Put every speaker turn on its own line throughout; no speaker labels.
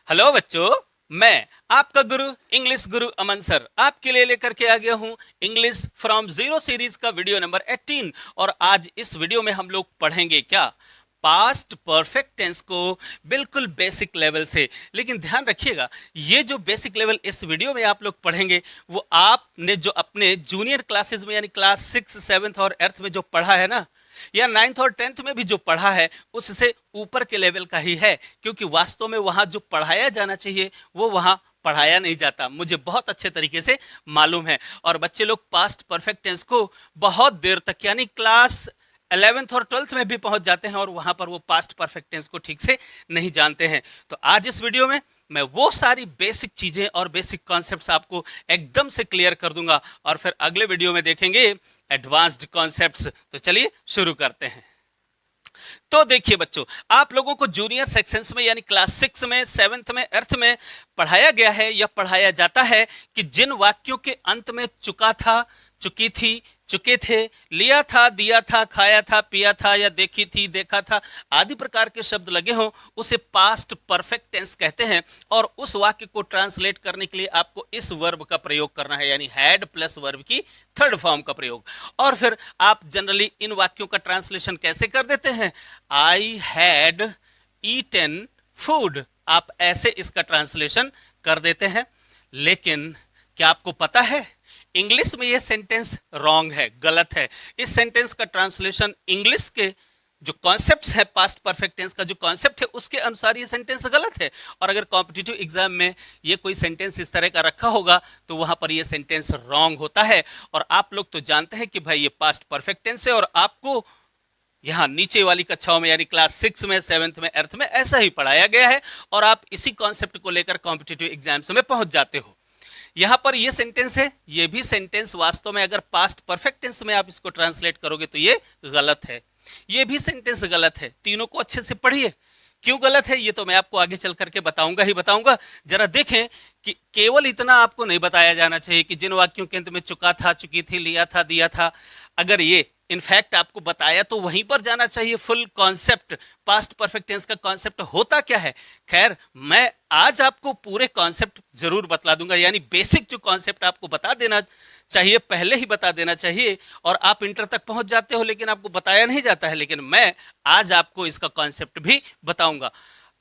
Hello बच्चों, मैं आपका गुरु इंग्लिश गुरु अमन सर आपके लिए लेकर के आ गया हूं इंग्लिश फ्रॉम जीरो सीरीज का वीडियो नंबर 18। और आज इस वीडियो में हम लोग पढ़ेंगे क्या, पास्ट परफेक्ट टेंस को बिल्कुल बेसिक लेवल से। लेकिन ध्यान रखिएगा, ये जो बेसिक लेवल इस वीडियो में आप लोग पढ़ेंगे वो आपने जो अपने जूनियर क्लासेस में यानी क्लास 6, 7 और 8 में जो पढ़ा है ना, या 9th और 10th में भी जो पढ़ा है उससे ऊपर के लेवल का ही है। क्योंकि वास्तव में वहां जो पढ़ाया जाना चाहिए वो वहां पढ़ाया नहीं जाता, मुझे बहुत अच्छे तरीके से मालूम है। और बच्चे लोग पास्ट परफेक्ट टेंस को बहुत देर तक यानी क्लास 11th और 12th में भी पहुंच जाते हैं और वहां पर वो पास्ट परफेक्ट टेंस को ठीक से नहीं जानते हैं। तो आज इस वीडियो में मैं वो सारी बेसिक चीजें और बेसिक कॉन्सेप्ट्स आपको एकदम से क्लियर कर दूंगा और फिर अगले वीडियो में देखेंगे एडवांस्ड कॉन्सेप्ट्स। तो चलिए शुरू करते हैं। तो देखिए बच्चों, आप लोगों को जूनियर सेक्शंस में यानी क्लास 6 में, 7th में, 8th में पढ़ाया गया है या पढ़ाया जाता है कि जिन वाक्यों के अंत में चुका था, चुकी थी, चुके थे, लिया था, दिया था, खाया था, पिया था या देखी थी, देखा था आदि प्रकार के शब्द लगे हों उसे पास्ट परफेक्ट टेंस कहते हैं। और उस वाक्य को ट्रांसलेट करने के लिए आपको इस वर्ब का प्रयोग करना है यानी हैड प्लस वर्ब की थर्ड फॉर्म का प्रयोग। और फिर आप जनरली इन वाक्यों का ट्रांसलेशन कैसे कर देते हैं, आई हैड ईटन फूड, आप ऐसे इसका ट्रांसलेशन कर देते हैं। लेकिन क्या आपको पता है इंग्लिश में ये सेंटेंस रॉन्ग है, गलत है। इस सेंटेंस का ट्रांसलेशन इंग्लिश के जो कॉन्सेप्ट्स है, पास्ट परफेक्ट टेंस का जो कॉन्सेप्ट है उसके अनुसार ये सेंटेंस गलत है। और अगर कॉम्पिटिटिव एग्जाम में ये कोई सेंटेंस इस तरह का रखा होगा तो वहां पर ये सेंटेंस रॉन्ग होता है। और आप लोग तो जानते हैं कि भाई ये पास्ट परफेक्ट टेंस है और आपको यहाँ नीचे वाली कक्षाओं में यानी क्लास 6 में, 7th में, 8th में ऐसा ही पढ़ाया गया है और आप इसी कॉन्सेप्ट को लेकर कॉम्पिटिटिव एग्जाम्स में पहुंच जाते हो। यहां पर ये सेंटेंस है, ये भी सेंटेंस वास्तव में अगर पास्ट परफेक्ट टेंस में आप इसको ट्रांसलेट करोगे तो ये गलत है। ये भी सेंटेंस गलत है। तीनों को अच्छे से पढ़िए। क्यों गलत है ये तो मैं आपको आगे चल करके बताऊंगा ही बताऊंगा। जरा देखें कि केवल इतना आपको नहीं बताया जाना चाहिए कि जिन वाक्यों के अंत में चुका था, चुकी थी, लिया था, दिया था, अगर ये इनफैक्ट आपको बताया तो वहीं पर जाना चाहिए। Full concept, past perfect tense का कॉन्सेप्ट होता क्या है। खैर, मैं आज आपको पूरे कॉन्सेप्ट जरूर बतला दूंगा, यानी बेसिक जो कॉन्सेप्ट आपको बता देना चाहिए पहले ही बता देना चाहिए। और आप इंटर तक पहुंच जाते हो लेकिन आपको बताया नहीं जाता है, लेकिन मैं आज आपको इसका कॉन्सेप्ट भी बताऊंगा।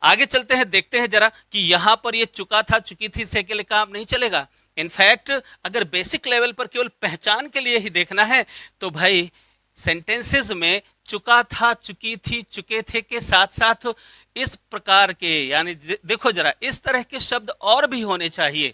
आगे चलते हैं, देखते हैं जरा कि यहां पर ये चुका था, चुकी थी से के लिए काम नहीं चलेगा। इनफैक्ट अगर बेसिक लेवल पर केवल पहचान के लिए ही देखना है तो भाई सेंटेंसेस में चुका था, चुकी थी, चुके थे के साथ साथ इस प्रकार के यानी देखो जरा इस तरह के शब्द और भी होने चाहिए।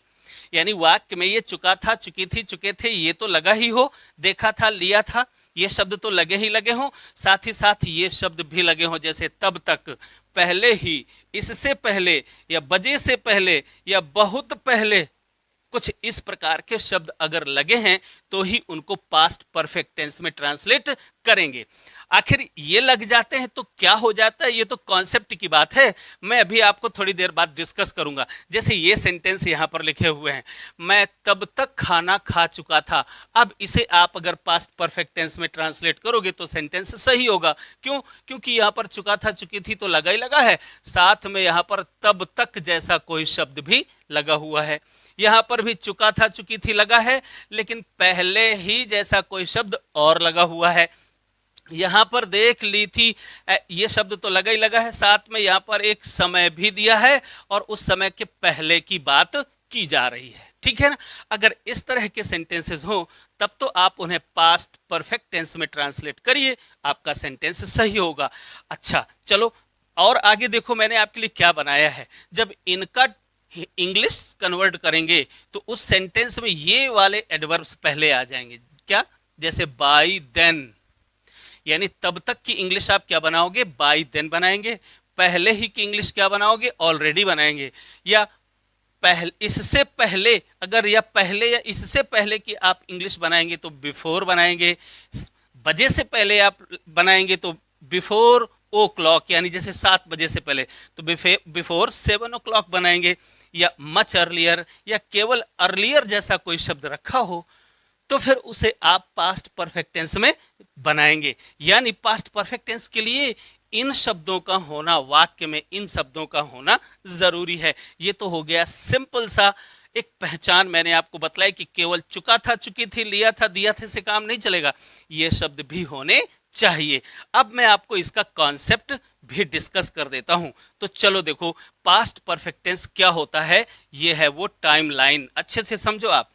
यानी वाक्य में ये चुका था, चुकी थी, चुके थे ये तो लगा ही हो, देखा था, लिया था ये शब्द तो लगे ही लगे हों, साथ ही साथ ये शब्द भी लगे हों जैसे तब तक, पहले ही, इससे पहले या बजे से पहले या बहुत पहले। कुछ इस प्रकार के शब्द अगर लगे हैं तो ही उनको पास्ट परफेक्ट टेंस में ट्रांसलेट करेंगे। आखिर ये लग जाते हैं तो क्या हो जाता है, ये तो कॉन्सेप्ट की बात है। मैं अभी आपको थोड़ी देर बाद डिस्कस करूंगा। जैसे ये सेंटेंस यहां पर लिखे हुए हैं, मैं तब तक खाना खा चुका था। अब इसे आप अगर पास्ट परफेक्ट टेंस में ट्रांसलेट करोगे तो सेंटेंस सही होगा। क्यों? क्योंकि यहां पर चुका था, चुकी थी तो लगा ही लगा है, साथ में यहां पर तब तक जैसा कोई शब्द भी लगा हुआ है। यहां पर भी चुका था, चुकी थी लगा है, लेकिन पहले ही जैसा कोई शब्द और लगा हुआ है। यहां पर देख ली थी, ये शब्द तो लगा ही लगा है, साथ में यहां पर एक समय भी दिया है और उस समय के पहले की बात की जा रही है। ठीक है ना? अगर इस तरह के सेंटेंसेस हो तब तो आप उन्हें पास्ट परफेक्ट टेंस में ट्रांसलेट करिए, आपका सेंटेंस सही होगा। अच्छा चलो और आगे देखो मैंने आपके लिए क्या बनाया है। जब इनका इंग्लिश कन्वर्ट करेंगे तो उस सेंटेंस में ये वाले एडवर्ब्स पहले आ जाएंगे। क्या? जैसे बाय देन, यानी तब तक की इंग्लिश आप क्या बनाओगे, बाय देन बनाएंगे। पहले ही की इंग्लिश क्या बनाओगे, ऑलरेडी बनाएंगे। या पहले, इससे पहले अगर या पहले या इससे पहले की आप इंग्लिश बनाएंगे तो बिफोर बनाएंगे। बजे से पहले आप बनाएंगे तो बिफोर ओ क्लॉक, यानी जैसे 7 बजे से पहले तो बिफोर 7 o'clock बनाएंगे। या मच अर्लियर या केवल अर्लियर जैसा कोई शब्द रखा हो तो फिर उसे आप पास्ट परफेक्ट टेंस में बनाएंगे। यानी पास्ट परफेक्ट टेंस के लिए इन शब्दों का होना, वाक्य में इन शब्दों का होना जरूरी है। ये तो हो गया सिंपल सा एक पहचान मैंने आपको बतलाई कि केवल चुका था, चुकी थी, लिया था, दिया था से काम नहीं चलेगा, ये शब्द भी होने चाहिए। अब मैं आपको इसका कॉन्सेप्ट भी डिस्कस कर देता हूं। तो चलो देखो, पास्ट परफेक्ट टेंस क्या होता है, ये है वो टाइमलाइन। अच्छे से समझो आप।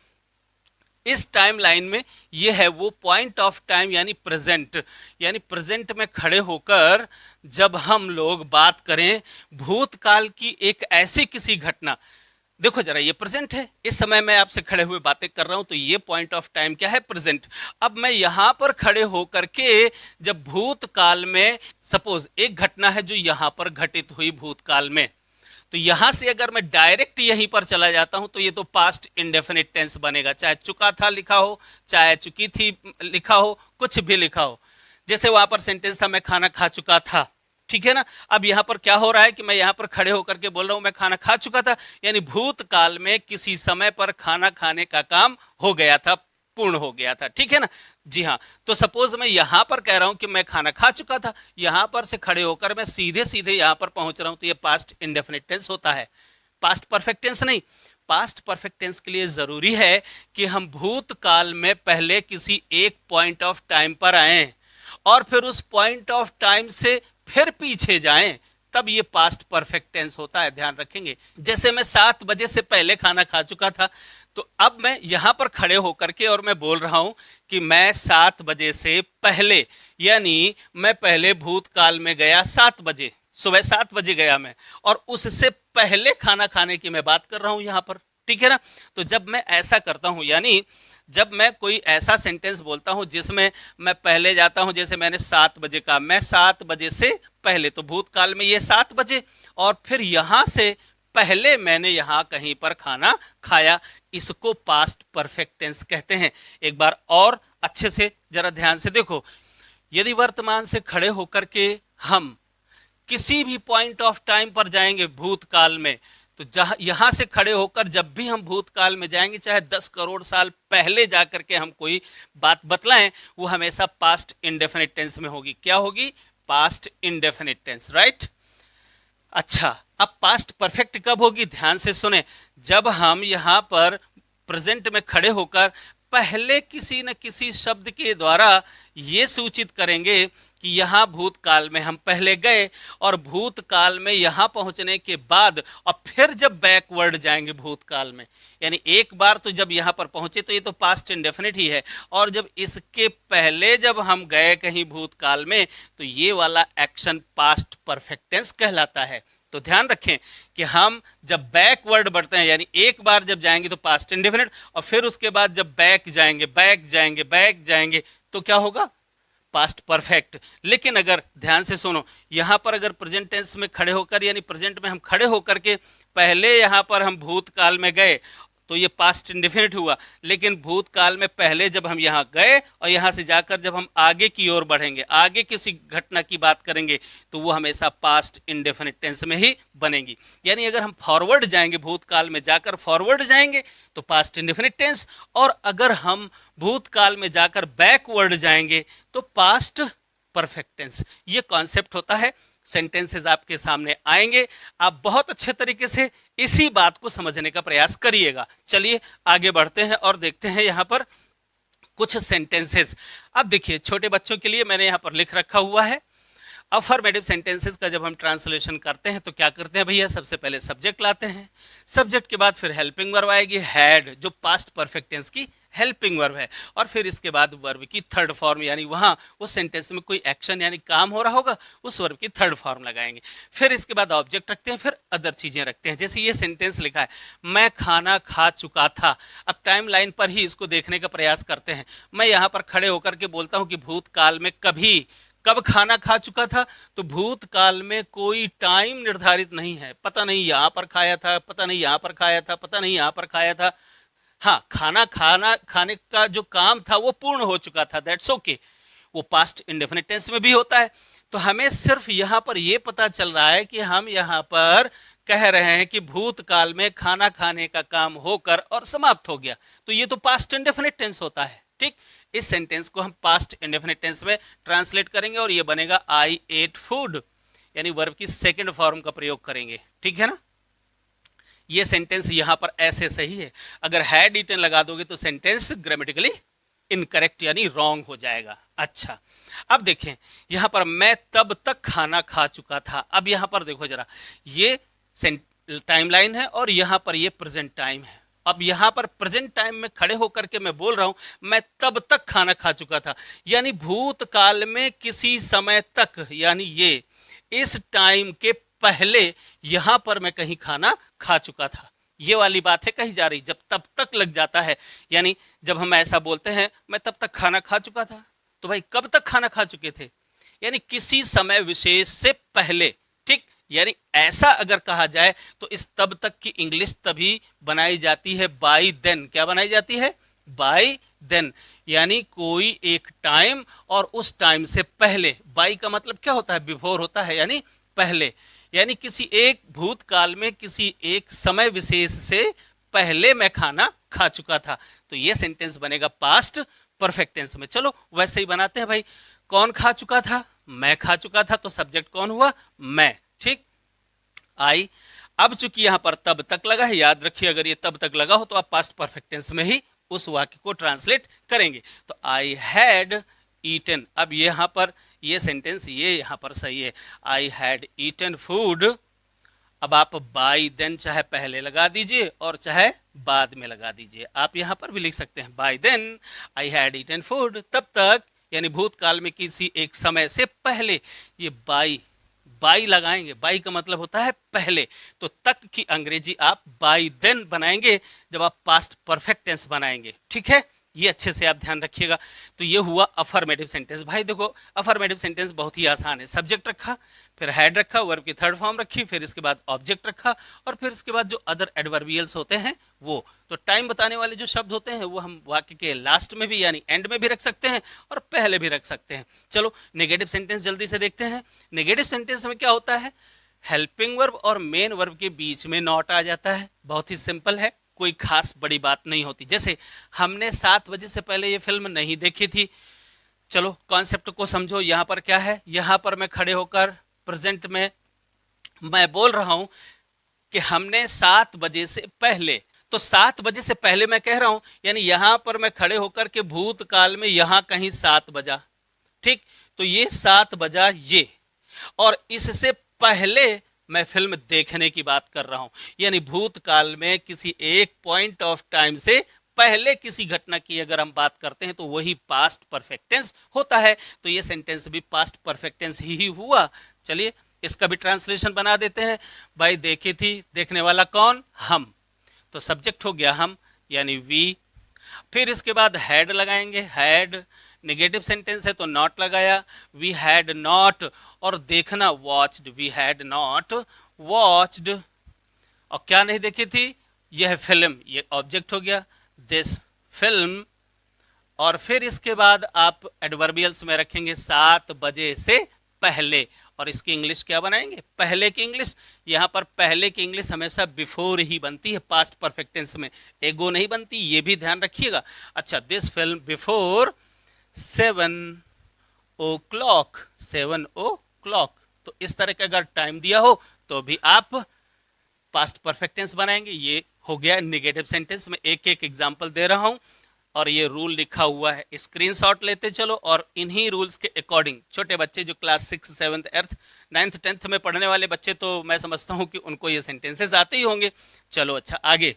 इस टाइम लाइन में ये है वो पॉइंट ऑफ टाइम यानी प्रेजेंट में खड़े होकर जब हम लोग बात करें भूतकाल की एक ऐसी किसी घटना। देखो जरा, ये प्रेजेंट है, इस समय मैं आपसे खड़े हुए बातें कर रहा हूं, तो ये पॉइंट ऑफ टाइम क्या है, प्रेजेंट। अब मैं यहां पर खड़े होकर के जब भूतकाल में सपोज एक घटना है जो यहां पर घटित हुई भूतकाल में, तो यहां से अगर मैं डायरेक्ट यहीं पर चला जाता हूं तो ये तो पास्ट इंडेफिनिट टेंस बनेगा, चाहे चुका था लिखा हो, चाहे चुकी थी लिखा हो, कुछ भी लिखा हो। जैसे वहां पर सेंटेंस था मैं खाना खा चुका था, ठीक है ना। अब यहां पर क्या हो रहा है कि मैं यहां पर खड़े होकर के बोल रहा हूं मैं खाना खा चुका था, यानी भूतकाल में किसी समय पर खाना खाने का काम हो गया था, पूर्ण हो गया था, ठीक है ना। जी हाँ, तो सपोज मैं यहां पर कह रहा हूं कि मैं खाना खा चुका था, यहां पर से खड़े होकर मैं सीधे सीधे यहां पर पहुंच रहा हूं, तो ये पास्ट इंडेफिनिट टेंस होता है, पास्ट परफेक्ट टेंस नहीं। पास्ट परफेक्ट टेंस के लिए जरूरी है कि हम भूतकाल में पहले किसी एक पॉइंट ऑफ टाइम पर आए और फिर उस पॉइंट ऑफ टाइम से फिर पीछे जाएं, तब ये पास्ट परफेक्ट टेंस होता है, ध्यान रखेंगे। जैसे मैं 7 बजे से पहले खाना खा चुका था, तो अब मैं यहां पर खड़े होकर के और मैं बोल रहा हूं कि मैं 7 बजे से पहले, यानी मैं पहले भूतकाल में गया 7 बजे, सुबह 7 बजे गया मैं, और उससे पहले खाना खाने की मैं बात कर रहा हूं यहां पर, ठीक है ना। तो जब मैं ऐसा करता हूं, यानी जब मैं कोई ऐसा सेंटेंस बोलता हूं जिसमें मैं पहले जाता हूं, जैसे मैंने 7 बजे का, मैं 7 बजे से पहले, तो भूतकाल में ये 7 बजे, और फिर यहां से पहले मैंने यहां कहीं पर खाना खाया, इसको पास्ट परफेक्ट टेंस कहते हैं। एक बार और अच्छे से जरा ध्यान से देखो, यदि वर्तमान से खड़े होकर के हम किसी भी पॉइंट ऑफ टाइम पर जाएंगे भूतकाल में, तो जहां यहां से खड़े होकर जब भी हम भूतकाल में जाएंगे, चाहे 10 करोड़ साल पहले जाकर के हम कोई बात बतलाएं, वो हमेशा पास्ट इंडेफिनिट टेंस में होगी। क्या होगी, पास्ट इंडेफिनिट टेंस, राइट। अच्छा, अब पास्ट परफेक्ट कब होगी, ध्यान से सुने, जब हम यहां पर प्रेजेंट में खड़े होकर पहले किसी न किसी शब्द के द्वारा ये सूचित करेंगे कि यहां भूतकाल में हम पहले गए, और भूतकाल में यहां पहुंचने के बाद और फिर जब बैकवर्ड जाएंगे भूतकाल में, यानी एक बार तो जब यहां पर पहुंचे तो ये तो पास्ट इंडेफिनिट ही है, और जब इसके पहले जब हम गए कहीं भूतकाल में, तो ये वाला एक्शन पास्ट परफेक्ट टेंस कहलाता है। तो ध्यान रखें कि हम जब बैकवर्ड बढ़ते हैं, यानी एक बार जब जाएंगे तो पास्ट इंडेफिनिट, और फिर उसके बाद जब बैक जाएंगे तो क्या होगा, पास्ट परफेक्ट। लेकिन अगर ध्यान से सुनो, यहां पर अगर प्रेजेंट टेंस में खड़े होकर, यानी प्रेजेंट में हम खड़े होकर के पहले यहां पर हम भूतकाल में गए, तो ये पास्ट इंडेफिनिट हुआ। लेकिन भूतकाल में पहले जब हम यहाँ गए और यहाँ से जाकर जब हम आगे की ओर बढ़ेंगे, आगे किसी घटना की बात करेंगे, तो वो हमेशा पास्ट इंडेफिनिट टेंस में ही बनेगी। यानी अगर हम फॉरवर्ड जाएंगे, भूतकाल में जाकर फॉरवर्ड जाएंगे तो पास्ट इंडेफिनिट टेंस, और अगर हम भूतकाल में जाकर बैकवर्ड जाएंगे तो पास्ट परफेक्ट टेंस। ये कॉन्सेप्ट होता है। सेंटेंसेस आपके सामने आएंगे, आप बहुत अच्छे तरीके से इसी बात को समझने का प्रयास करिएगा। चलिए आगे बढ़ते हैं और देखते हैं यहाँ पर कुछ सेंटेंसेस। अब देखिए, छोटे बच्चों के लिए मैंने यहाँ पर लिख रखा हुआ है। अफर्मेटिव सेंटेंसेस का जब हम ट्रांसलेशन करते हैं तो क्या करते हैं भैया, सबसे पहले सब्जेक्ट लाते हैं, सब्जेक्ट के बाद फिर हेल्पिंग वर्ब आएगी, हैड, जो पास्ट परफेक्ट टेंस की हेल्पिंग वर्ब है, और फिर इसके बाद वर्ब की थर्ड फॉर्म, यानी वहां उस सेंटेंस में कोई एक्शन यानी काम हो रहा होगा, उस वर्ब की थर्ड फॉर्म लगाएंगे। फिर इसके बाद ऑब्जेक्ट रखते हैं, फिर अदर चीजें रखते हैं। जैसे ये सेंटेंस लिखा है, मैं खाना खा चुका था। अब टाइम लाइन पर ही इसको देखने का प्रयास करते हैं। मैं यहाँ पर खड़े होकर के बोलता हूँ कि भूतकाल में कब खाना खा चुका था, तो भूतकाल में कोई टाइम निर्धारित नहीं है। पता नहीं यहां पर खाया था, पता नहीं यहां पर खाया था, पता नहीं यहां पर खाया था। हाँ, खाने का जो काम था वो पूर्ण हो चुका था, दैट्स ओके। वो पास्ट इंडेफिनिट टेंस में भी होता है। तो हमें सिर्फ यहां पर ये पता चल रहा है कि हम यहां पर कह रहे हैं कि भूतकाल में खाना खाने का काम होकर और समाप्त हो गया, तो ये तो पास्ट इंडेफिनिट टेंस होता है। ठीक, इस सेंटेंस को हम पास्ट इंडेफिनिट टेंस में ट्रांसलेट करेंगे और ये बनेगा आई एट फूड। यानी वर्ब की सेकंड फॉर्म का प्रयोग करेंगे, ठीक है ना। ये सेंटेंस यहां पर ऐसे सही है, अगर हैड ईटन लगा दोगे तो सेंटेंस ग्रामेटिकली इनकरेक्ट यानी रॉन्ग हो जाएगा। अच्छा, अब देखें यहां पर मैं तब तक खाना खा चुका था। अब यहां पर देखो जरा, ये टाइमलाइन है और यहां पर ये प्रेजेंट टाइम है। अब यहां पर प्रेजेंट टाइम में खड़े होकर के मैं बोल रहा हूं मैं तब तक खाना खा चुका था, यानी भूतकाल में किसी समय तक, यानी ये इस टाइम के पहले यहां पर मैं कहीं खाना खा चुका था। ये वाली बात है कही जा रही। जब तब तक लग जाता है, यानी जब हम ऐसा बोलते हैं मैं तब तक खाना खा चुका था, तो भाई कब तक खाना खा चुके थे, यानी किसी समय विशेष से पहले, ठीक। यानी ऐसा अगर कहा जाए तो इस तब तक की इंग्लिश तभी बनाई जाती है बाय देन। क्या बनाई जाती है? बाय देन, यानी कोई एक टाइम और उस टाइम से पहले। बाय का मतलब क्या होता है? बिफोर होता है, यानी पहले, यानी किसी एक भूतकाल में किसी एक समय विशेष से पहले मैं खाना खा चुका था। तो ये सेंटेंस बनेगा पास्ट परफेक्ट टेंस में। चलो वैसे ही बनाते हैं भाई। कौन खा चुका था? मैं खा चुका था, तो सब्जेक्ट कौन हुआ? मैं, ठीक। आई, अब चूंकि यहां पर तब तक लगा है, याद रखिए अगर ये तब तक लगा हो तो आप पास्ट परफेक्ट टेंस में ही उस वाक्य को ट्रांसलेट करेंगे। तो आई हैड ईटन, अब यहां पर ये सेंटेंस ये यहां पर सही है, आई हैड ईटन फूड। अब आप बाय देन चाहे पहले लगा दीजिए और चाहे बाद में लगा दीजिए, आप यहां पर भी लिख सकते हैं by then I had eaten food, तब तक यानी भूतकाल में किसी एक समय से पहले। ये बाय बाई लगाएंगे, बाई का मतलब होता है पहले, तो तक की अंग्रेजी आप बाय देन बनाएंगे जब आप पास्ट परफेक्ट टेंस बनाएंगे, ठीक है। ये अच्छे से आप ध्यान रखिएगा। तो ये हुआ अफर्मेटिव सेंटेंस। भाई देखो अफर्मेटिव सेंटेंस बहुत ही आसान है। सब्जेक्ट रखा, फिर हैड रखा, वर्ब की थर्ड फॉर्म रखी, फिर इसके बाद ऑब्जेक्ट रखा, और फिर इसके बाद जो अदर एडवर्बियल्स होते हैं वो। तो टाइम बताने वाले जो शब्द होते हैं वो हम वाक्य के लास्ट में भी यानी एंड में भी रख सकते हैं और पहले भी रख सकते हैं। चलो नेगेटिव सेंटेंस जल्दी से देखते हैं। नेगेटिव सेंटेंस में क्या होता है? हेल्पिंग वर्ब और मेन वर्ब के बीच में नॉट आ जाता है। बहुत ही सिंपल है, कोई खास बड़ी बात नहीं होती। जैसे हमने 7 बजे से पहले ये फिल्म नहीं देखी थी। चलो कॉन्सेप्ट को समझो। यहां पर क्या है? यहां पर मैं खड़े होकर प्रेजेंट में मैं बोल रहा हूं कि हमने 7 बजे से पहले, तो 7 बजे से पहले मैं कह रहा हूं, यानी यहां पर मैं खड़े होकर के भूतकाल में यहां कहीं 7 बजा, ठीक। तो ये 7 बजा ये, और इससे पहले मैं फिल्म देखने की बात कर रहा हूं, यानी भूतकाल में किसी एक पॉइंट ऑफ टाइम से पहले किसी घटना की अगर हम बात करते हैं तो वही पास्ट परफेक्ट टेंस होता है। तो ये सेंटेंस भी पास्ट परफेक्ट टेंस ही हुआ। चलिए इसका भी ट्रांसलेशन बना देते हैं। भाई देखी थी, देखने वाला कौन? हम, तो सब्जेक्ट हो गया हम यानी वी। फिर इसके बाद हैड लगाएंगे। हैड नेगेटिव सेंटेंस है तो नॉट लगाया। वी हैड नॉट, और देखना watched, we had not watched, और क्या नहीं देखी थी? यह फिल्म, ये ऑब्जेक्ट हो गया, दिस फिल्म। और फिर इसके बाद आप एडवर्बियल्स में रखेंगे 7 बजे से पहले, और इसकी इंग्लिश क्या बनाएंगे? पहले की इंग्लिश। यहां पर पहले की इंग्लिश हमेशा बिफोर ही बनती है पास्ट परफेक्ट टेंस में, एगो नहीं बनती, ये भी ध्यान रखिएगा। अच्छा, this film before 7 o'clock, 7 o'clock। तो इस तरह का अगर टाइम दिया हो तो भी आप पास्ट परफेक्ट टेंस बनाएंगे। ये हो गया नेगेटिव सेंटेंस में एक एक एग्जांपल दे रहा हूं, और ये रूल लिखा हुआ है, स्क्रीनशॉट लेते चलो, और इन्हीं रूल्स के अकॉर्डिंग छोटे बच्चे जो क्लास 6, 7, 8, 9, 10 में पढ़ने वाले बच्चे, तो मैं समझता हूं कि उनको ये सेंटेंसेस आते ही होंगे। चलो अच्छा आगे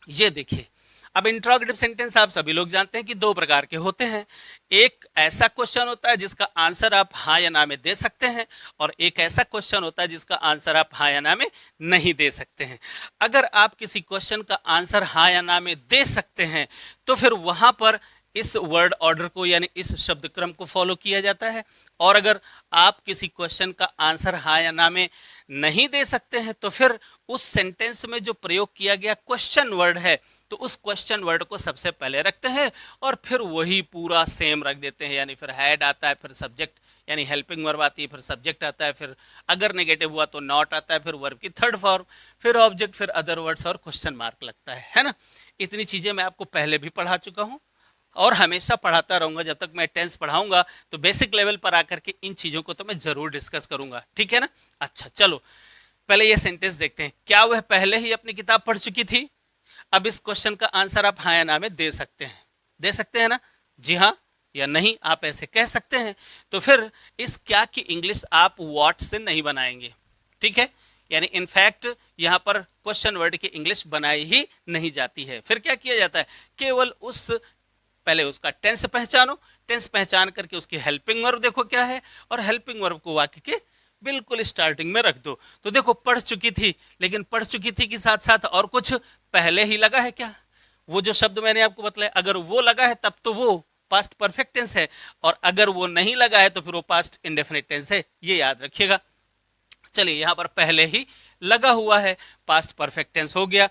ये देखिए। अब इंट्रोगेटिव सेंटेंस आप सभी लोग जानते हैं कि 2 प्रकार के होते हैं। एक ऐसा क्वेश्चन होता है जिसका आंसर आप हाँ या ना में दे सकते हैं, और एक ऐसा क्वेश्चन होता है जिसका आंसर आप हाँ या ना में नहीं दे सकते हैं। अगर आप किसी क्वेश्चन का आंसर हाँ या ना में दे सकते हैं तो फिर वहां पर इस वर्ड ऑर्डर को यानी इस शब्द क्रम को फॉलो किया जाता है। और अगर आप किसी क्वेश्चन का आंसर हाँ या ना में नहीं दे सकते हैं तो फिर उस सेंटेंस में जो प्रयोग किया गया क्वेश्चन वर्ड है तो उस क्वेश्चन वर्ड को सबसे पहले रखते हैं और फिर वही पूरा सेम रख देते हैं। यानी फिर हैड आता है, फिर सब्जेक्ट यानी हेल्पिंग वर्ब आती है, फिर सब्जेक्ट आता है, फिर अगर नेगेटिव हुआ तो नॉट आता है, फिर वर्ब की थर्ड फॉर्म, फिर ऑब्जेक्ट, फिर अदर वर्ड्स और क्वेश्चन मार्क लगता है ना। इतनी चीजें मैं आपको पहले भी पढ़ा चुका हूं और हमेशा पढ़ाता रहूंगा जब तक मैं टेंस पढ़ाऊंगा, तो बेसिक लेवल पर आकर के इन चीज़ों को तो मैं ज़रूर डिस्कस करूंगा, ठीक है ना। अच्छा चलो, पहले ये सेंटेंस देखते हैं। क्या वह पहले ही अपनी किताब पढ़ चुकी थी? अब इस क्वेश्चन का आंसर आप हाँ या ना में दे सकते हैं, दे सकते हैं ना, जी हाँ या नहीं, आप ऐसे कह सकते हैं। तो फिर इस क्या की इंग्लिश आप व्हाट से नहीं बनाएंगे, ठीक है। यानी इनफैक्ट यहाँ पर क्वेश्चन वर्ड की इंग्लिश बनाई ही नहीं जाती है। फिर क्या किया जाता है, केवल उस पहले उसका टेंस पहचानो, टेंस पहचान करके उसकी हेल्पिंग वर्ब देखो क्या है, और हेल्पिंग वर्ब को वाक्य के बिल्कुल स्टार्टिंग में रख दो। तो देखो पढ़ चुकी थी, लेकिन पढ़ चुकी थी के साथ साथ और कुछ पहले ही लगा है क्या? वो जो शब्द मैंने आपको बतलाया, अगर वो लगा है तब तो वो पास्ट परफेक्ट टेंस है, और अगर वो नहीं लगा है तो फिर वो पास्ट इंडेफिनिट टेंस है, ये याद रखिएगा। चलिए यहाँ पर पहले ही लगा हुआ है, पास्ट परफेक्ट टेंस हो गया,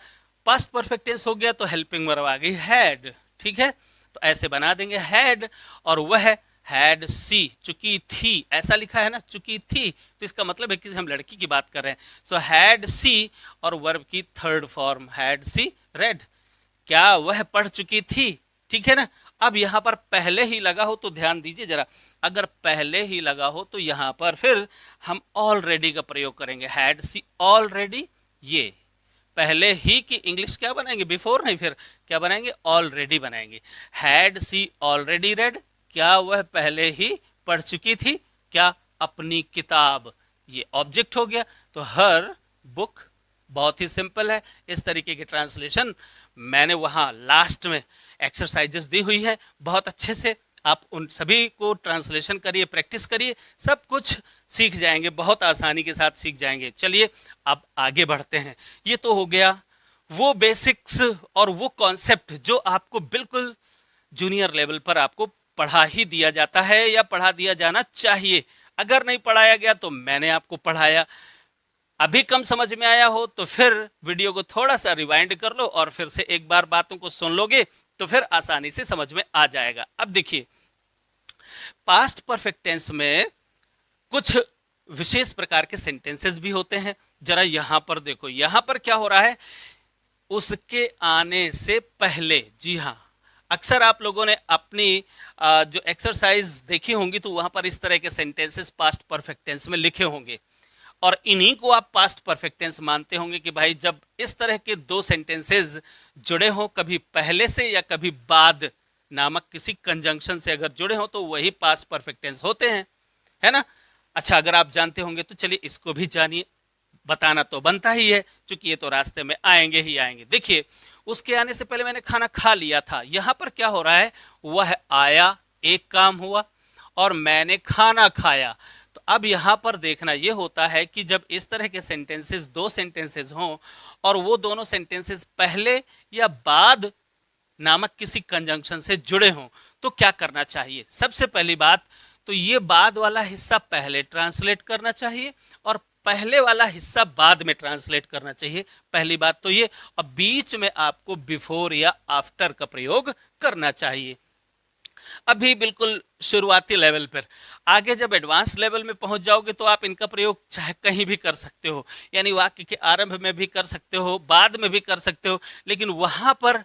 पास्ट परफेक्ट टेंस हो गया तो हेल्पिंग वर्ब आ गई हैड, ठीक है। तो ऐसे बना देंगे हैड, और वह हैड सी चुकी थी, ऐसा लिखा है ना चुकी थी, तो इसका मतलब है कि हम लड़की की बात कर रहे हैं। सो हैड सी और वर्ब की third form had she read, क्या वह पढ़ चुकी थी, ठीक है ना। अब यहाँ पर पहले ही लगा हो तो ध्यान दीजिए जरा, अगर पहले ही लगा हो तो यहाँ पर फिर हम ऑलरेडी का प्रयोग करेंगे, हैड सी ऑलरेडी, ये पहले ही की इंग्लिश क्या बनाएंगे, बिफोर नहीं, फिर क्या बनाएंगे, ऑलरेडी बनाएंगे। हैड सी ऑलरेडी रेड, क्या वह पहले ही पढ़ चुकी थी, क्या अपनी किताब, ये ऑब्जेक्ट हो गया। तो हर बुक बहुत ही सिंपल है, इस तरीके की ट्रांसलेशन मैंने वहाँ लास्ट में एक्सरसाइजेस दी हुई है, बहुत अच्छे से आप उन सभी को ट्रांसलेशन करिए, प्रैक्टिस करिए, सब कुछ सीख जाएंगे, बहुत आसानी के साथ सीख जाएंगे। चलिए अब आगे बढ़ते हैं। ये तो हो गया वो बेसिक्स और वो कॉन्सेप्ट जो आपको बिल्कुल जूनियर लेवल पर आपको पढ़ा ही दिया जाता है या पढ़ा दिया जाना चाहिए। अगर नहीं पढ़ाया गया तो मैंने आपको पढ़ाया, अभी कम समझ में आया हो तो फिर वीडियो को थोड़ा सा रिवाइंड कर लो और फिर से एक बार बातों को सुन लोगे तो फिर आसानी से समझ में आ जाएगा। अब देखिए, पास्ट परफेक्ट टेंस में कुछ विशेष प्रकार के सेंटेंसेस भी होते हैं। जरा यहां पर देखो, यहां पर क्या हो रहा है, उसके आने से पहले, जी हाँ, अक्सर आप लोगों ने अपनी जो एक्सरसाइज देखी होंगी तो वहां पर इस तरह के सेंटेंसेस पास्ट परफेक्ट टेंस में लिखे होंगे, और इन्हीं को आप पास्ट परफेक्ट टेंस मानते होंगे कि भाई जब इस तरह के दो सेंटेंसेस जुड़े हों, कभी पहले से या कभी बाद नामक किसी कंजंक्शन से अगर जुड़े हों तो वही पास्ट परफेक्ट टेंस होते हैं, है ना। अच्छा, अगर आप जानते होंगे तो चलिए इसको भी जानिए, बताना तो बनता ही है क्योंकि ये तो रास्ते में आएंगे ही आएंगे। देखिए, उसके आने से पहले मैंने खाना खा लिया था, यहां पर क्या हो रहा है, वह आया, एक काम हुआ, और मैंने खाना खाया। तो अब यहाँ पर देखना ये होता है कि जब इस तरह के सेंटेंसेस, दो सेंटेंसेस हों और वो दोनों सेंटेंसेस पहले या बाद नामक किसी कंजंक्शन से जुड़े हों तो क्या करना चाहिए। सबसे पहली बात तो ये बाद वाला हिस्सा पहले ट्रांसलेट करना चाहिए और पहले वाला हिस्सा बाद में ट्रांसलेट करना चाहिए, पहली बात तो ये। अब बीच में आपको बिफोर या आफ्टर का प्रयोग करना चाहिए। अभी बिल्कुल शुरुआती लेवल पर, आगे जब एडवांस लेवल में पहुंच जाओगे तो आप इनका प्रयोग चाहे कहीं भी कर सकते हो, यानी वाक्य के आरंभ में भी कर सकते हो, बाद में भी कर सकते हो, लेकिन वहां पर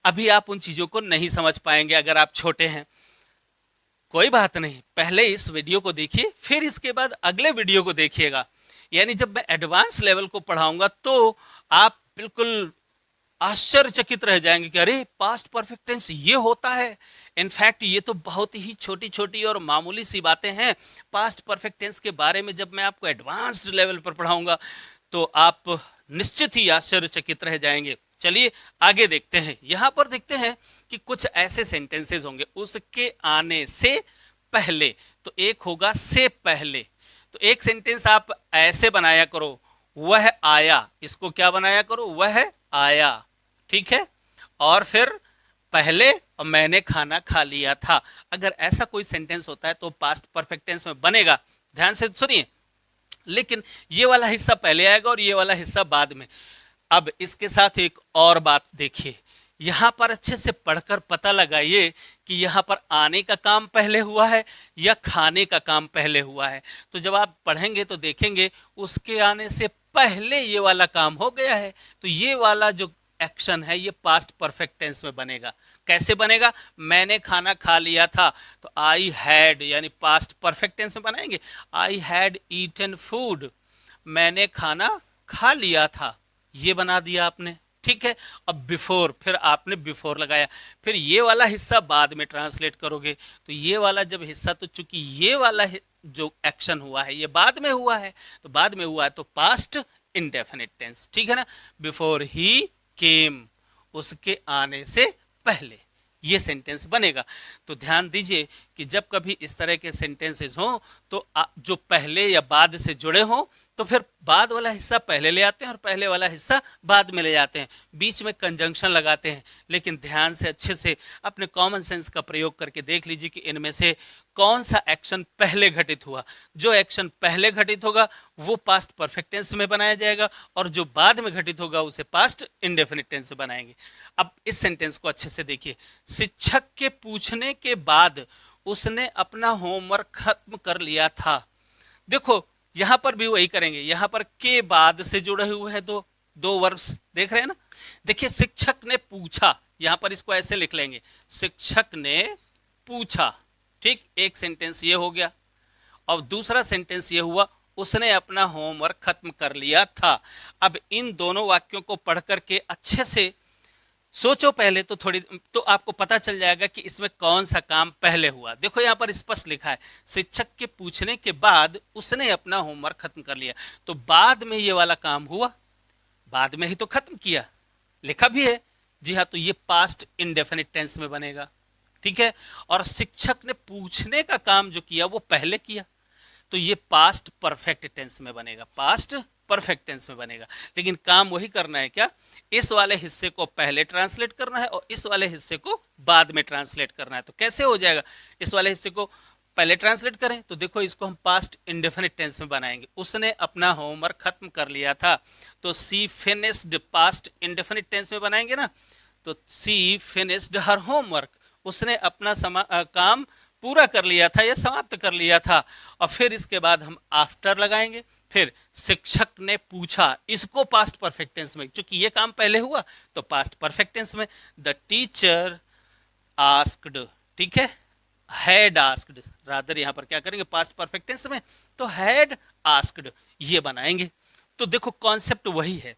अभी आप उन चीजों को नहीं समझ पाएंगे अगर आप छोटे हैं। कोई बात नहीं, पहले इस वीडियो को देखिए, फिर इसके बाद अगले वीडियो को देखिएगा, यानी जब मैं एडवांस लेवल को पढ़ाऊंगा तो आप बिल्कुल आश्चर्यचकित रह जाएंगे कि अरे पास्ट परफेक्ट टेंस ये होता है। इनफैक्ट ये तो बहुत ही छोटी छोटी और मामूली सी बातें हैं। पास्ट परफेक्ट टेंस के बारे में जब मैं आपको एडवांस्ड लेवल पर पढ़ाऊंगा तो आप निश्चित ही आश्चर्यचकित रह जाएंगे। चलिए आगे देखते हैं। यहां पर देखते हैं कि कुछ ऐसे सेंटेंसेस होंगे, उसके आने से पहले, तो एक होगा से पहले, तो एक सेंटेंस आप ऐसे बनाया करो, वह आया, इसको क्या बनाया करो, वह आया, ठीक है, और फिर पहले और मैंने खाना खा लिया था। अगर ऐसा कोई सेंटेंस होता है तो पास्ट परफेक्ट टेंस में बनेगा, ध्यान से सुनिए, लेकिन ये वाला हिस्सा पहले आएगा और ये वाला हिस्सा बाद में। अब इसके साथ एक और बात देखिए, यहां पर अच्छे से पढ़कर पता लगाइए कि यहां पर आने का काम पहले हुआ है या खाने का काम पहले हुआ है। तो जब आप पढ़ेंगे तो देखेंगे उसके आने से पहले ये वाला काम हो गया है, तो ये वाला जो एक्शन है ये पास्ट परफेक्ट टेंस में बनेगा। कैसे बनेगा? मैंने खाना खा लिया था, तो आई हैड यानी पास्ट परफेक्ट टेंस में बनाएंगे, आई हैड ईटन फूड, मैंने खाना खा लिया था, ये बना दिया आपने। ठीक है, अब बिफोर, फिर आपने बिफोर लगाया, फिर ये वाला हिस्सा बाद में ट्रांसलेट करोगे, तो ये वाला जब हिस्सा, तो चूंकि ये वाला जो एक्शन हुआ है ये बाद में हुआ है, तो बाद में हुआ है तो पास्ट इंडेफिनिट टेंस। ठीक है ना, बिफोर ही केम, उसके आने से पहले, ये सेंटेंस बनेगा। तो ध्यान दीजिए कि जब कभी इस तरह के सेंटेंसेस हों तो जो पहले या बाद से जुड़े हों तो फिर बाद वाला हिस्सा पहले ले आते हैं और पहले वाला हिस्सा बाद में ले जाते हैं, बीच में कंजंक्शन लगाते हैं। लेकिन ध्यान से अच्छे से अपने कॉमन सेंस का प्रयोग करके देख लीजिए कि इनमें से कौन सा एक्शन पहले घटित हुआ। जो एक्शन पहले घटित होगा वो पास्ट परफेक्ट टेंस में बनाया जाएगा और जो बाद में घटित होगा उसे पास्ट इंडेफिनिट टेंस में बनाएंगे। अब इस सेंटेंस को अच्छे से देखिए, शिक्षक के पूछने के बाद उसने अपना होमवर्क खत्म कर लिया था। देखो यहां पर भी वही करेंगे, यहां पर के बाद से जुड़े हुए हैं दो वर्ब्स, देख रहे हैं ना। देखिए शिक्षक ने पूछा, यहां पर इसको ऐसे लिख लेंगे, शिक्षक ने पूछा। ठीक, एक सेंटेंस ये हो गया और दूसरा सेंटेंस ये हुआ, उसने अपना होमवर्क खत्म कर लिया था। अब इन दोनों वाक्यों को पढ़ करके अच्छे से सोचो पहले, तो थोड़ी तो आपको पता चल जाएगा कि इसमें कौन सा काम पहले हुआ। देखो यहाँ पर स्पष्ट लिखा है, शिक्षक के पूछने के बाद उसने अपना होमवर्क खत्म कर लिया, तो बाद में ये वाला काम हुआ, बाद में ही तो खत्म किया, लिखा भी है। जी हाँ, तो ये पास्ट इंडेफिनिट टेंस में बनेगा। ठीक है, और शिक्षक ने पूछने का काम जो किया वो पहले किया, तो ये पास्ट परफेक्ट टेंस में बनेगा, पास्ट परफेक्ट टेंस में बनेगा। लेकिन काम वही करना है क्या, इस वाले हिस्से को पहले ट्रांसलेट करना है और इस वाले हिस्से को बाद में ट्रांसलेट करना है। तो कैसे हो जाएगा, इस वाले हिस्से को पहले ट्रांसलेट करें तो देखो इसको हम पास्ट इंडेफिनिट टेंस में बनाएंगे, उसने अपना होमवर्क खत्म कर लिया था, तो सी फिनिश्ड पास्ट इंडेफिनिट टेंस में बनाएंगे ना, तो सी फिनिश्ड हर होमवर्क, उसने अपना काम पूरा कर लिया था या समाप्त कर लिया था। और फिर इसके बाद हम आफ्टर लगाएंगे, फिर शिक्षक ने पूछा, इसको पास्ट परफेक्ट टेंस में, क्योंकि ये काम पहले हुआ तो पास्ट परफेक्ट टेंस में, द टीचर आस्क्ड, ठीक है, हैड आस्क्ड, रादर यहां पर क्या करेंगे पास्ट परफेक्ट टेंस में, तो हैड आस्क्ड ये बनाएंगे। तो देखो कॉन्सेप्ट वही है।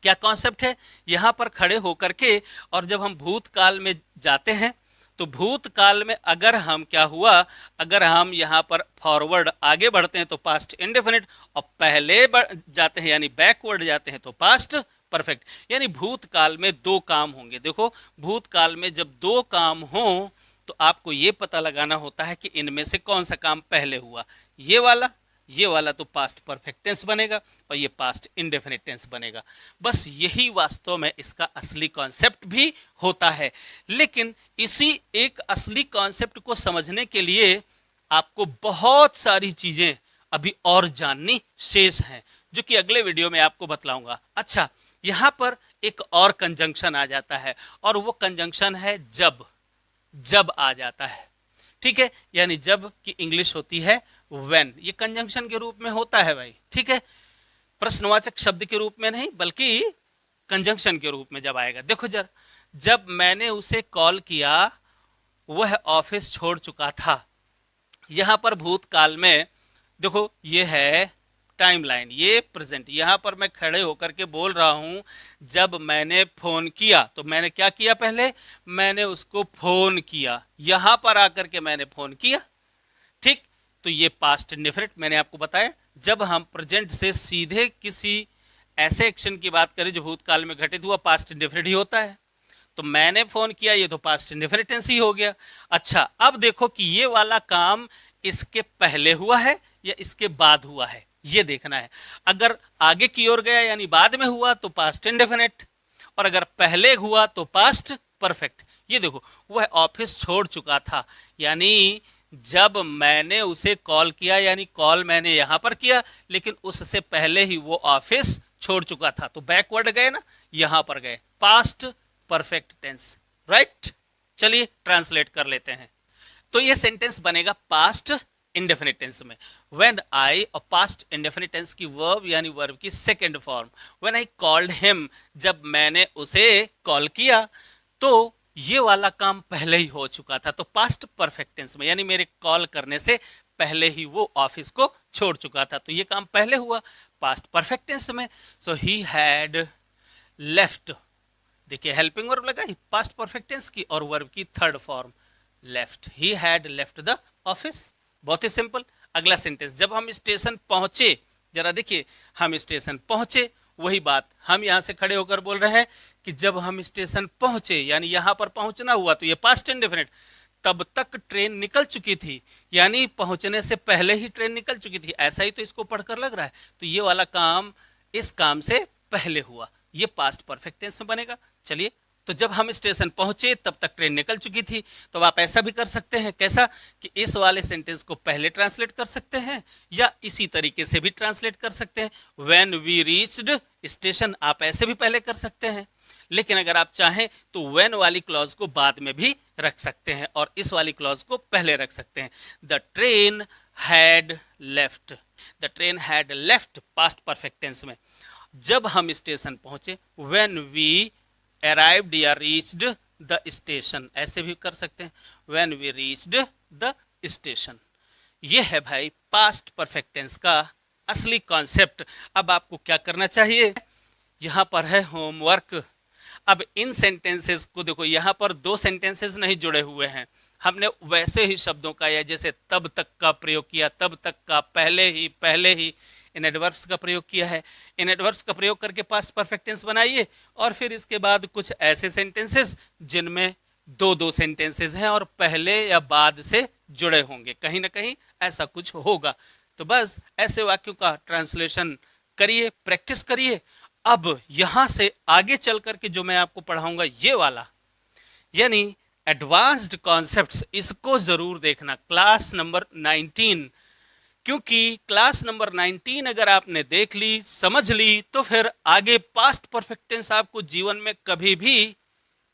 क्या कॉन्सेप्ट है, यहां पर खड़े होकर के और जब हम भूतकाल में जाते हैं तो भूतकाल में अगर हम क्या हुआ, अगर हम यहाँ पर फॉरवर्ड आगे बढ़ते हैं तो पास्ट इंडेफिनिट, और पहले जाते हैं यानी बैकवर्ड जाते हैं तो पास्ट परफेक्ट। यानी भूतकाल में दो काम होंगे। देखो भूतकाल में जब दो काम हों तो आपको ये पता लगाना होता है कि इनमें से कौन सा काम पहले हुआ, ये वाला तो पास्ट परफेक्ट टेंस बनेगा और ये पास्ट इंडेफिनिट टेंस बनेगा। बस यही वास्तव में इसका असली कॉन्सेप्ट भी होता है। लेकिन इसी एक असली कॉन्सेप्ट को समझने के लिए आपको बहुत सारी चीजें अभी और जाननी शेष हैं, जो कि अगले वीडियो में आपको बतलाऊंगा। अच्छा, यहां पर एक और कंजंक्शन आ जाता है और वो कंजंक्शन है जब आ जाता है। ठीक है, यानी जब की इंग्लिश होती है व्हेन, ये कंजंक्शन के रूप में होता है भाई। ठीक है, प्रश्नवाचक शब्द के रूप में नहीं बल्कि कंजंक्शन के रूप में जब आएगा। देखो जरा, जब मैंने उसे कॉल किया वह ऑफिस छोड़ चुका था, यहां पर भूतकाल में देखो ये है टाइमलाइन, ये प्रेजेंट, यहां पर मैं खड़े होकर के बोल रहा हूं जब मैंने फोन किया, तो मैंने क्या किया, पहले मैंने उसको फोन किया, यहां पर आकर के मैंने फोन किया। ठीक, तो ये पास्ट इंडेफिनिट मैंने आपको बताया। जब हम प्रेजेंट से सीधे किसी ऐसे एक्शन की बात करें जो भूतकाल में घटित हुआ, पास्ट इंडेफिनिट ही होता है। तो मैंने फोन किया, ये तो पास्ट इंडेफिनिट टेंस ही हो गया। अच्छा, अब देखो कि ये वाला काम इसके पहले हुआ है या इसके बाद हुआ है, ये देखना है। अगर आगे की ओर गया यानी बाद में हुआ तो पास्ट इंडेफिनिट, और अगर पहले हुआ तो पास्ट परफेक्ट। ये देखो वह ऑफिस छोड़ चुका था, यानी जब मैंने उसे कॉल किया, यानी कॉल मैंने यहां पर किया लेकिन उससे पहले ही वो ऑफिस छोड़ चुका था, तो बैकवर्ड गए ना, यहां पर गए, पास्ट परफेक्ट टेंस। राइट, चलिए ट्रांसलेट कर लेते हैं। तो ये सेंटेंस बनेगा पास्ट इंडेफिनिट टेंस में। व्हेन आई, और पास्ट इंडेफिनिट टेंस की वर्ब यानी वर्ब की second form. When I called him, जब मैंने उसे कॉल किया, तो ये वाला काम पहले ही हो चुका था, तो पास्ट परफेक्ट टेंस में, यानी मेरे कॉल करने से पहले ही वो ऑफिस को छोड़ चुका था, तो ये काम पहले हुआ पास्ट परफेक्ट टेंस में। सो ही हैड लेफ्ट, देखिए हेल्पिंग वर्ब लगा पास्ट परफेक्ट टेंस की और वर्ब की third form left. He had left the office. बहुत ही सिंपल। अगला सेंटेंस, जब हम स्टेशन पहुंचे, जरा देखिए, हम स्टेशन पहुंचे, वही बात हम यहां से खड़े होकर बोल रहे हैं कि जब हम स्टेशन पहुंचे, यानी यहां पर पहुंचना हुआ, तो ये पास्ट इंडेफिनिट। तब तक ट्रेन निकल चुकी थी, यानी पहुंचने से पहले ही ट्रेन निकल चुकी थी, ऐसा ही तो इसको पढ़कर लग रहा है। तो ये वाला काम इस काम से पहले हुआ, ये पास्ट परफेक्ट टेंस में बनेगा। चलिए, तो जब हम स्टेशन पहुंचे तब तक ट्रेन निकल चुकी थी, तो आप ऐसा भी कर सकते हैं, कैसा कि इस वाले सेंटेंस को पहले ट्रांसलेट कर सकते हैं या इसी तरीके से भी ट्रांसलेट कर सकते हैं, व्हेन वी रीच्ड स्टेशन, आप ऐसे भी पहले कर सकते हैं। लेकिन अगर आप चाहें तो व्हेन वाली क्लॉज को बाद में भी रख सकते हैं और इस वाली क्लॉज को पहले रख सकते हैं। The train had left, the train had left past perfect tense में, जब हम स्टेशन पहुंचे, व्हेन वी अराइव्ड या रीच्ड द स्टेशन, ऐसे भी कर सकते हैं, when we reached the station. ये है भाई पास्ट परफेक्ट टेंस का असली कॉन्सेप्ट। अब आपको क्या करना चाहिए, यहां पर है होमवर्क। अब इन सेंटेंसेस को देखो, यहां पर दो सेंटेंसेस नहीं जुड़े हुए हैं, हमने वैसे ही शब्दों का या जैसे तब तक का प्रयोग किया, तब तक का, पहले ही इन एडवर्ब्स का प्रयोग किया है। इन एडवर्ब्स का प्रयोग करके पास्ट परफेक्ट टेंस बनाइए और फिर इसके बाद कुछ ऐसे सेंटेंसेस जिनमें दो दो सेंटेंसेस हैं और पहले या बाद से जुड़े होंगे, कहीं ना कहीं ऐसा कुछ होगा। तो बस ऐसे वाक्यों का ट्रांसलेशन करिए, प्रैक्टिस करिए। अब यहां से आगे चल करके जो मैं आपको पढ़ाऊंगा ये वाला, यानी एडवांस्ड कॉन्सेप्ट्स, इसको जरूर देखना, क्लास नंबर 19, क्योंकि क्लास नंबर 19 अगर आपने देख ली, समझ ली, तो फिर आगे पास्ट परफेक्ट टेंस आपको जीवन में कभी भी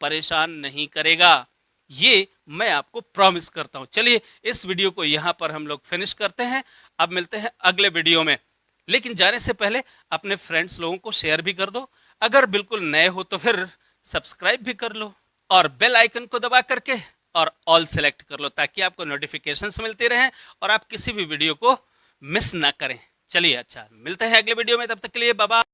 परेशान नहीं करेगा, ये मैं आपको प्रॉमिस करता हूं। चलिए, इस वीडियो को यहां पर हम लोग फिनिश करते हैं, अब मिलते हैं अगले वीडियो में। लेकिन जाने से पहले अपने फ्रेंड्स लोगों को शेयर भी कर दो, अगर बिल्कुल नए हो तो फिर सब्सक्राइब भी कर लो और बेल आइकन को दबा करके और ऑल सेलेक्ट कर लो, ताकि आपको नोटिफिकेशंस मिलते रहें और आप किसी भी वीडियो को मिस ना करें। चलिए, अच्छा, मिलते हैं अगले वीडियो में, तब तक के लिए बाय बाय।